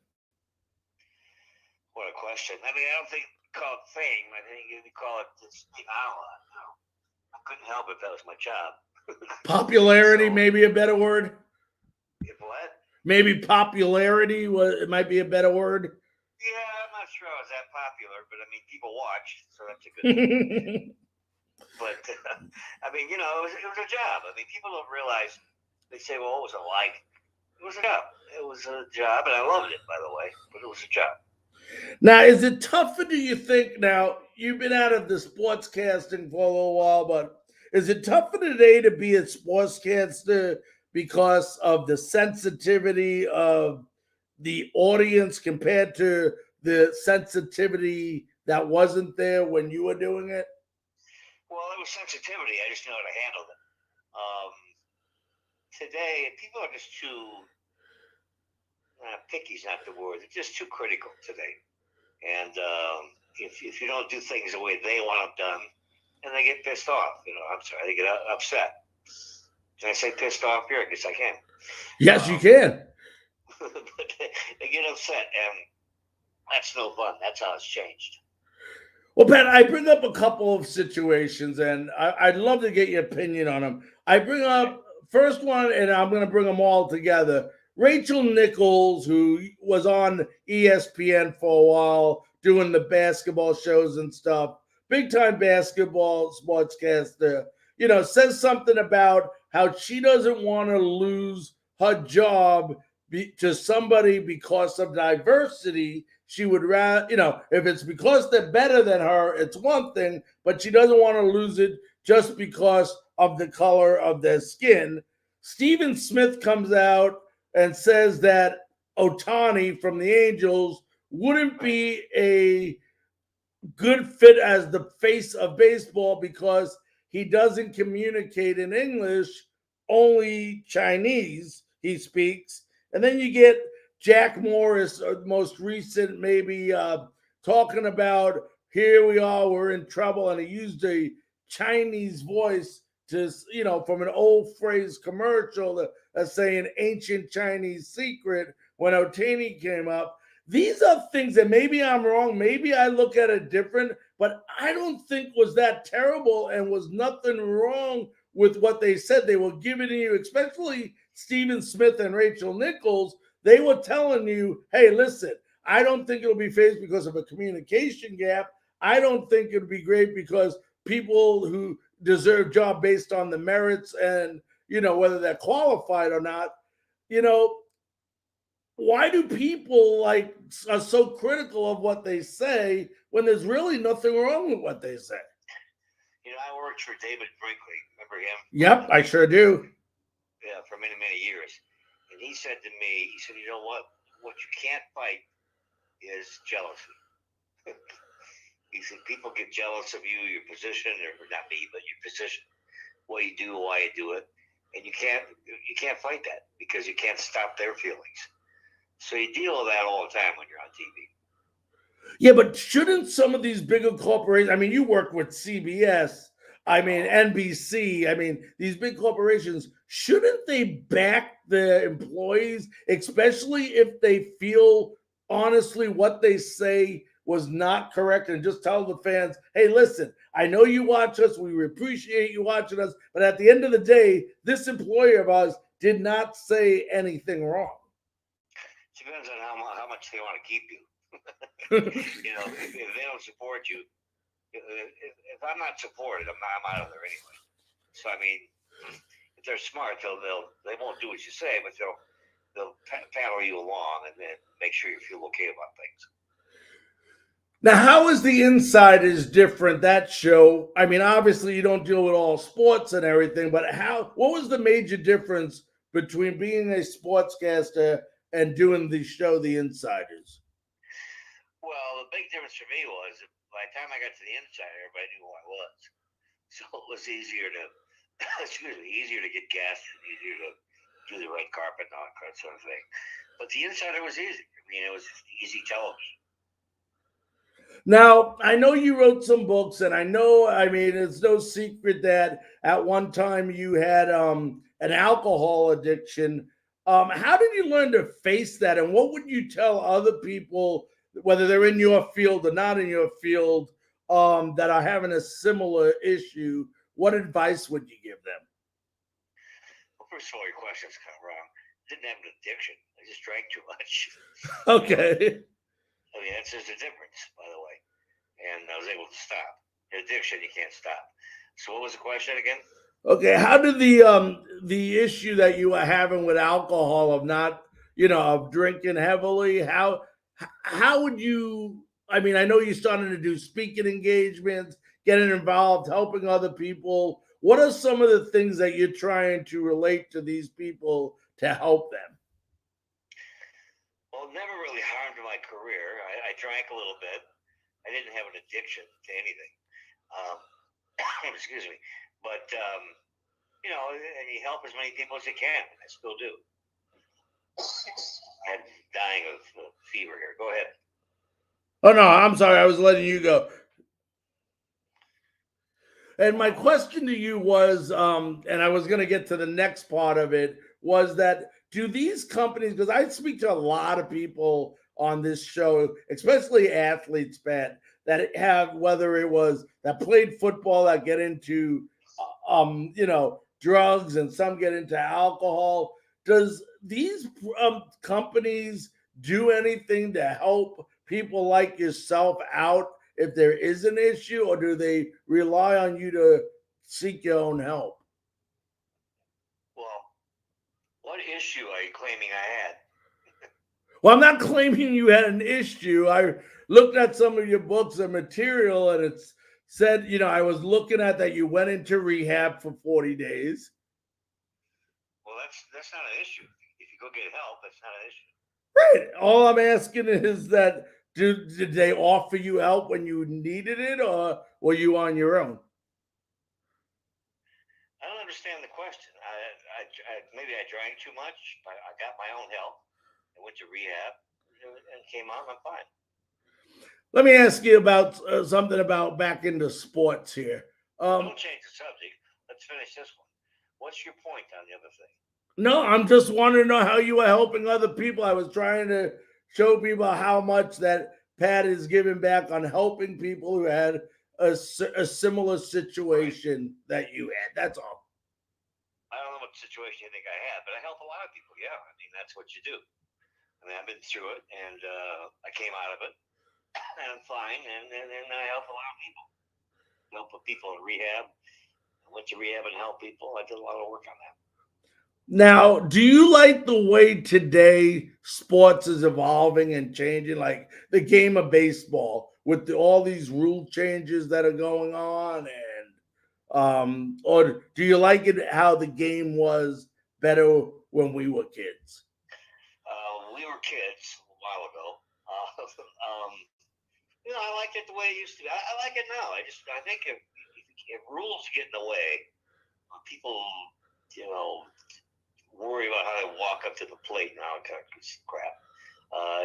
What a question. I mean, I don't think you call it fame. I think you call it just being on a lot. No, I couldn't help it. That was my job. Popularity, maybe a better word? If what? Maybe popularity, it might be a better word. Yeah, I'm not sure I was that popular, but I mean, people watch, so that's a good thing. But, I mean, it was a job. I mean, people don't realize, they say, well, what was it like? It was a job. It was a job, and I loved it, by the way, but it was a job. Now, is it tougher, do you think? Now, you've been out of the sportscasting for a little while, but is it tougher today to be a sportscaster because of the sensitivity of the audience compared to the sensitivity that wasn't there when you were doing it? Well, it was sensitivity. I just knew how to handle it. Today, people are just too picky's not the word. They're just too critical today. And if you don't do things the way they want them done, and they get pissed off. I'm sorry, they get upset. Can I say pissed off here? I guess I can. Yes, you can. But they get upset, and that's no fun. That's how it's changed. Well, Pat, I bring up a couple of situations, and I'd love to get your opinion on them. I bring up first one, and I'm going to bring them all together. Rachel Nichols, who was on ESPN for a while, doing the basketball shows and stuff, big-time basketball sportscaster, says something about how she doesn't want to lose her job to somebody because of diversity. She would rather, if it's because they're better than her, it's one thing, but she doesn't want to lose it just because of the color of their skin. Stephen Smith comes out and says that Ohtani from the Angels wouldn't be a good fit as the face of baseball because he doesn't communicate in English, only Chinese he speaks. And then you get Jack Morris, most recent, maybe talking about, here we are, we're in trouble, and he used a Chinese voice just, from an old phrase commercial that's saying ancient Chinese secret when Otani came up. These are things that maybe I'm wrong, maybe I look at it different, but I don't think was that terrible and was nothing wrong with what they said. They were giving you, especially Stephen Smith and Rachel Nichols, they were telling you, hey, listen, I don't think it'll be phased because of a communication gap. I don't think it'll be great because people who deserve job based on the merits and, whether they're qualified or not, why do people are so critical of what they say when there's really nothing wrong with what they say? I worked for David Brinkley. Remember him? Yep, I sure do. Yeah, for many, many years. And he said to me, you know what? What you can't fight is jealousy. He said, people get jealous of you, your position, or not me, but your position, what you do, why you do it. And you can't fight that because you can't stop their feelings. So you deal with that all the time when you're on TV. Yeah, but shouldn't some of these bigger corporations, you work with CBS, NBC, these big corporations, shouldn't they back their employees, especially if they feel honestly what they say was not correct, and just tell the fans, hey, listen, I know you watch us, we appreciate you watching us, but at the end of the day, this employer of ours did not say anything wrong. Depends on how much they want to keep you. If they don't support you, if I'm not supported, I'm out of there anyway. So if they're smart, they won't do what you say, but they'll paddle you along and then make sure you feel okay about things. Now, how is the Insiders different, that show? Obviously you don't deal with all sports and everything, but what was the major difference between being a sportscaster and doing the show, The Insiders? Well, the big difference for me was by the time I got to The Insider, everybody knew who I was. So it was easier to, easier to get guests, easier to do the red carpet and all that sort of thing. But The Insider was easy. It was just easy television. Now, I know you wrote some books, and I know, it's no secret that at one time you had an alcohol addiction. How did you learn to face that, and what would you tell other people, whether they're in your field or not in your field, that are having a similar issue? What advice would you give them? Well, first of all, your question's kind of wrong. I didn't have an addiction. I just drank too much. Okay. That's just a difference, by the way. And I was able to stop. An addiction, you can't stop. So what was the question again? Okay, how did the issue that you were having with alcohol of not, of drinking heavily, how would you, I know you started to do speaking engagements, getting involved, helping other people. What are some of the things that you're trying to relate to these people to help them? Well, it never really harmed my career. I drank a little bit. I didn't have an addiction to anything. Excuse me. But, and you help as many people as you can. I still do. I'm dying of fever here. Go ahead. Oh, no, I'm sorry. I was letting you go. And my question to you was, and I was going to get to the next part of it, was that do these companies, because I speak to a lot of people on this show, especially athletes, Pat, that have, whether it was that played football, that get into, drugs, and some get into alcohol. Does these companies do anything to help people like yourself out if there is an issue, or do they rely on you to seek your own help? Well, what issue are you claiming I had? Well, I'm not claiming you had an issue. I looked at some of your books and material, and it's said, I was looking at that you went into rehab for 40 days. Well, that's not an issue. If you go get help, that's not an issue. Right. All I'm asking is that did they offer you help when you needed it, or were you on your own? I don't understand the question. Maybe I drank too much. I got my own help. I went to rehab and came out. I'm fine. Let me ask you about something about back into sports here. Don't change the subject. Let's let's finish this one. What's your point on the other thing? No, I'm just wanting to know how you are helping other people. I was trying to show people how much that Pat is giving back on helping people who had a similar situation that you had. That's all. I don't know what situation you think I had, but I help a lot of people. Yeah, I mean, that's what you do. I mean, I've been through it, and I came out of it, and I'm fine, and I help a lot of people. Help people in rehab. I went to rehab and helped people. I did a lot of work on that. Now, do you like the way today sports is evolving and changing, like the game of baseball with all these rule changes that are going on? And or do you like it how the game was better when we were kids? We were kids a while ago. I liked it the way it used to be. I like it now. I think if rules get in the way, people, worry about how they walk up to the plate and all that kind of crap.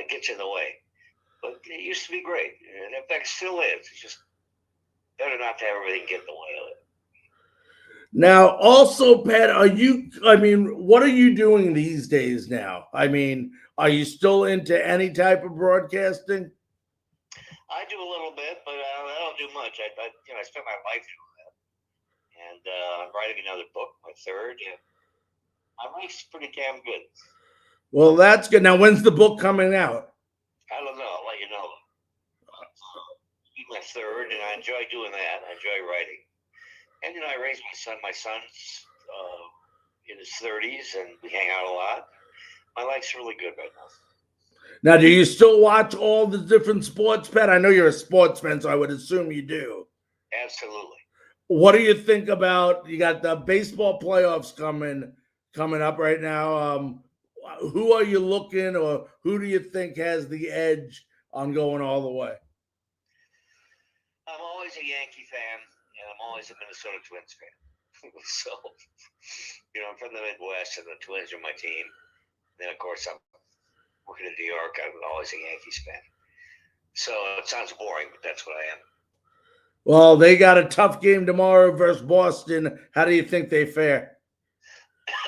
It gets in the way. But it used to be great. And in fact, it still is. It's just better not to have everything get in the way of it. Now, also, Pat, what are you doing these days now? I mean, are you still into any type of broadcasting? I do a little bit, but I don't do much. I spent my life doing that. And I'm writing another book, my third. And my life's pretty damn good. Well, that's good. Now, when's the book coming out? I don't know. I'll let you know. My third, and I enjoy doing that. I enjoy writing. And, I raised my son. My son's in his 30s, and we hang out a lot. My life's really good right now. Now, do you still watch all the different sports, Pat? I know you're a sportsman, so I would assume you do. Absolutely. What do you think about, you got the baseball playoffs coming up right now? Who are you looking, or who do you think has the edge on going all the way? I'm always a Yankee fan, and I'm always a Minnesota Twins fan. So, I'm from the Midwest, and the Twins are my team. Then, of course, I'm working in New York. I'm always a Yankees fan. So it sounds boring, but that's what I am. Well, they got a tough game tomorrow versus Boston. How do you think they fare?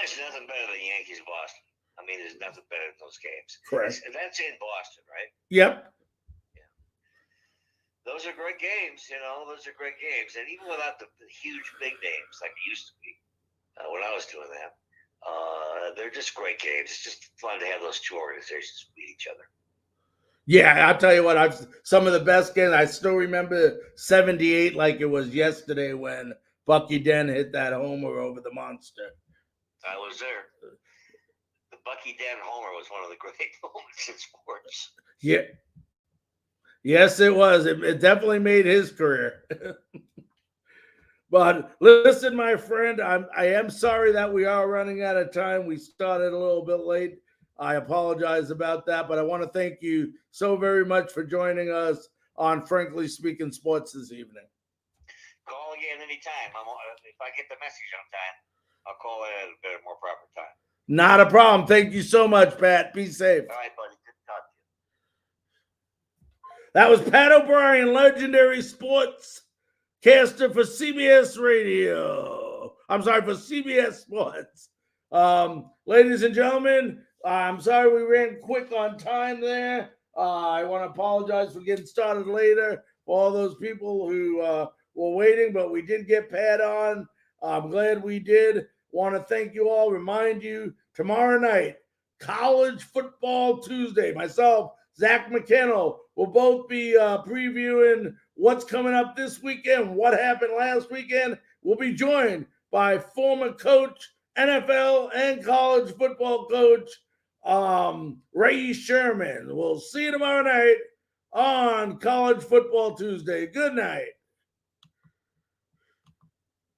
There's nothing better than Yankees Boston. I mean, there's nothing better than those games. Correct. And that's in Boston, right? Yep. Yeah. Those are great games, Those are great games. And even without the huge big names like it used to be when I was doing that, they're just great games. It's just fun to have those two organizations meet each other. Yeah, I'll tell you what, some of the best games, I still remember 78 like it was yesterday when Bucky Dent hit that homer over the monster. I was there. The Bucky Dent homer was one of the great moments in sports. Yeah. Yes, it was. It definitely made his career. But listen, my friend, I am sorry that we are running out of time. We started a little bit late. I apologize about that, but I want to thank you so very much for joining us on Frankly Speaking Sports this evening. Call again anytime. If I get the message on time, I'll call in at a better, more proper time. Not a problem. Thank you so much, Pat. Be safe. All right, buddy. Good to talk to you. That was Pat O'Brien, Legendary Sportscaster for CBS Radio. I'm sorry, for CBS Sports. Ladies and gentlemen, I'm sorry we ran quick on time there. I want to apologize for getting started later for all those people who were waiting, but we did get Pat on. I'm glad we did. Want to thank you all. Remind you, tomorrow night, College Football Tuesday. Myself, Zach McKennell, will both be previewing what's coming up this weekend, what happened last weekend. We'll be joined by former coach, NFL and college football coach, Ray Sherman. We'll see you tomorrow night on College Football Tuesday. Good night.